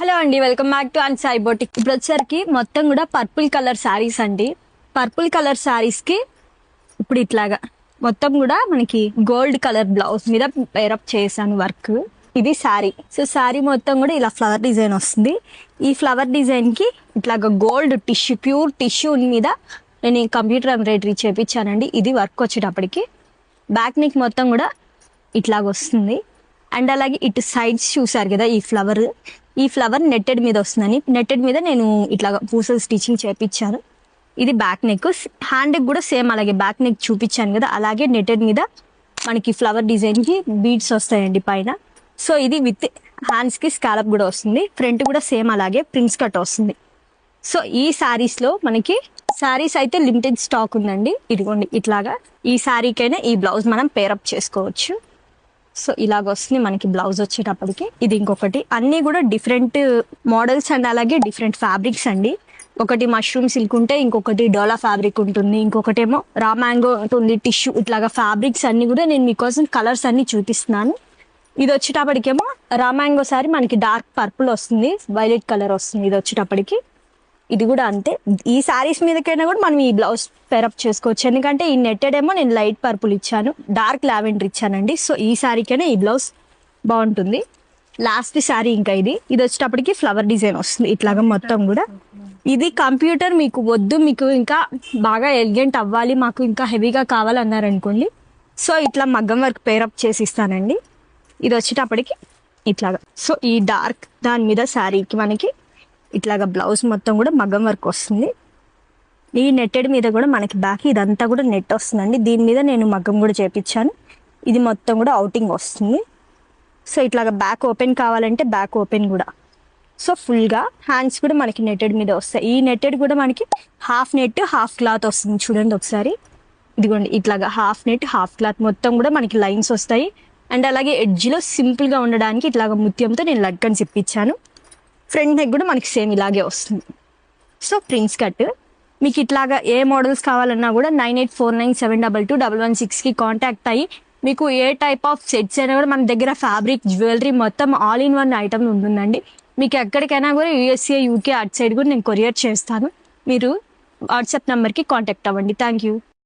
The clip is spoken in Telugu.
హలో అండి, welcome back to and Sai boutique. ఇప్పుడు వచ్చేసరికి మొత్తం కూడా పర్పుల్ కలర్ శారీస్ అండి. పర్పుల్ కలర్ శారీస్ కి ఇప్పుడు ఇట్లాగా మొత్తం కూడా మనకి గోల్డ్ కలర్ బ్లౌజ్ మీద పేరప్ చేశాను వర్క్. ఇది శారీ. సో శారీ మొత్తం కూడా ఇలా ఫ్లవర్ డిజైన్ వస్తుంది. ఈ ఫ్లవర్ డిజైన్ కి ఇట్లాగా గోల్డ్ టిష్యూ, ప్యూర్ టిష్యూ మీద నేను కంప్యూటర్ ఎంబ్రాయిడరీ చేపించానండి. ఇది వర్క్ వచ్చేటప్పటికి బ్యాక్ నెక్ మొత్తం కూడా ఇట్లాగ వస్తుంది. అండ్ అలాగే ఇటు సైడ్స్ చూసారు కదా, ఈ ఫ్లవర్ నెట్టెడ్ మీద వస్తుందని, నెట్టెడ్ మీద నేను ఇట్లా పూసలు స్టిచ్చింగ్ చేపించాను. ఇది బ్యాక్ నెక్. హ్యాండ్ కూడా సేమ్ అలాగే బ్యాక్ నెక్ చూపించాను కదా, అలాగే నెట్టెడ్ మీద మనకి ఫ్లవర్ డిజైన్ కి బీడ్స్ వస్తాయండి పైన. సో ఇది విత్ హ్యాండ్స్ కి స్కాలప్ కూడా వస్తుంది. ఫ్రంట్ కూడా సేమ్ అలాగే ప్రిన్స్ కట్ వస్తుంది. సో ఈ శారీస్ లో మనకి శారీస్ అయితే లిమిటెడ్ స్టాక్ ఉందండి. ఇదిగోండి ఇట్లాగా ఈ శారీకైనా ఈ బ్లౌజ్ మనం పేరప్ చేసుకోవచ్చు. సో ఇలాగ వస్తుంది మనకి బ్లౌజ్ వచ్చేటప్పటికి. ఇది ఇంకొకటి, అన్ని కూడా డిఫరెంట్ మోడల్స్ అండ్ అలాగే డిఫరెంట్ ఫ్యాబ్రిక్స్ అండి. ఒకటి మష్రూమ్ సిల్క్ ఉంటే ఇంకొకటి డోలా ఫ్యాబ్రిక్ ఉంటుంది, ఇంకొకటి ఏమో రా మ్యాంగో ఉంటుంది, టిష్యూ. ఇట్లాగా ఫ్యాబ్రిక్స్ అన్ని కూడా నేను మీకోసం కలర్స్ అన్ని చూపిస్తున్నాను. ఇది వచ్చేటప్పటికేమో రా మ్యాంగో సారీ మనకి డార్క్ పర్పుల్ వస్తుంది, వైలెట్ కలర్ వస్తుంది. ఇది వచ్చేటప్పటికి ఇది కూడా అంతే. ఈ శారీస్ మీదకైనా కూడా మనం ఈ బ్లౌజ్ పేరప్ చేసుకోవచ్చు. ఎందుకంటే ఈ నెట్టెడ్ ఏమో నేను లైట్ పర్పుల్ ఇచ్చాను, డార్క్ లావెండర్ ఇచ్చానండి. సో ఈ శారీకైనా ఈ బ్లౌజ్ బాగుంటుంది. లాస్ట్ శారీ ఇంకా ఇది వచ్చేటప్పటికి ఫ్లవర్ డిజైన్ వస్తుంది ఇట్లాగా మొత్తం కూడా. ఇది కంప్యూటర్ మీకు వద్దు, మీకు ఇంకా బాగా ఎలిగెంట్ అవ్వాలి, మాకు ఇంకా హెవీగా కావాలన్నారనుకోండి, సో ఇట్లా మగ్గం వర్క్ పేరప్ చేసి ఇస్తానండి. ఇది వచ్చేటప్పటికి ఇట్లాగా. సో ఈ డార్క్ దాని మీద శారీకి మనకి ఇట్లాగా బ్లౌజ్ మొత్తం కూడా మగ్గం వర్క్ వస్తుంది. ఈ నెట్టెడ్ మీద కూడా మనకి బ్యాక్ ఇదంతా కూడా నెట్ వస్తుందండి. దీని మీద నేను మగ్గం కూడా చేపించాను. ఇది మొత్తం కూడా అవుటింగ్ వస్తుంది. సో ఇట్లాగా బ్యాక్ ఓపెన్ కావాలంటే బ్యాక్ ఓపెన్ కూడా. సో ఫుల్గా హ్యాండ్స్ కూడా మనకి నెట్టెడ్ మీద వస్తాయి. ఈ నెట్టెడ్ కూడా మనకి హాఫ్ నెట్ హాఫ్ క్లాత్ వస్తుంది. చూడండి ఒకసారి, ఇదిగోండి ఇట్లాగా హాఫ్ నెట్ హాఫ్ క్లాత్ మొత్తం కూడా మనకి లైన్స్ వస్తాయి. అండ్ అలాగే ఎడ్జ్లో సింపుల్గా ఉండడానికి ఇట్లాగా ముత్యంతో నేను లట్కన్స్ ఇప్పించాను. ఫ్రంట్ నెక్ కూడా మనకి సేమ్ ఇలాగే వస్తుంది. So prince cut. మీకు ఇట్లాగా ఏ మోడల్స్ కావాలన్నా కూడా 9849722116కి కాంటాక్ట్ అయ్యి మీకు ఏ టైప్ ఆఫ్ సెట్స్ అయినా కూడా మన దగ్గర ఫ్యాబ్రిక్, జ్యువెలరీ మొత్తం ఆల్ ఇన్ వన్ ఐటమ్ ఉంటుందండి. మీకు ఎక్కడికైనా కూడా యూఎస్ఏ, యూకే అటు సైడ్ కూడా నేను కొరియర్ చేస్తాను. మీరు వాట్సాప్ నెంబర్కి కాంటాక్ట్ అవ్వండి. Thank you.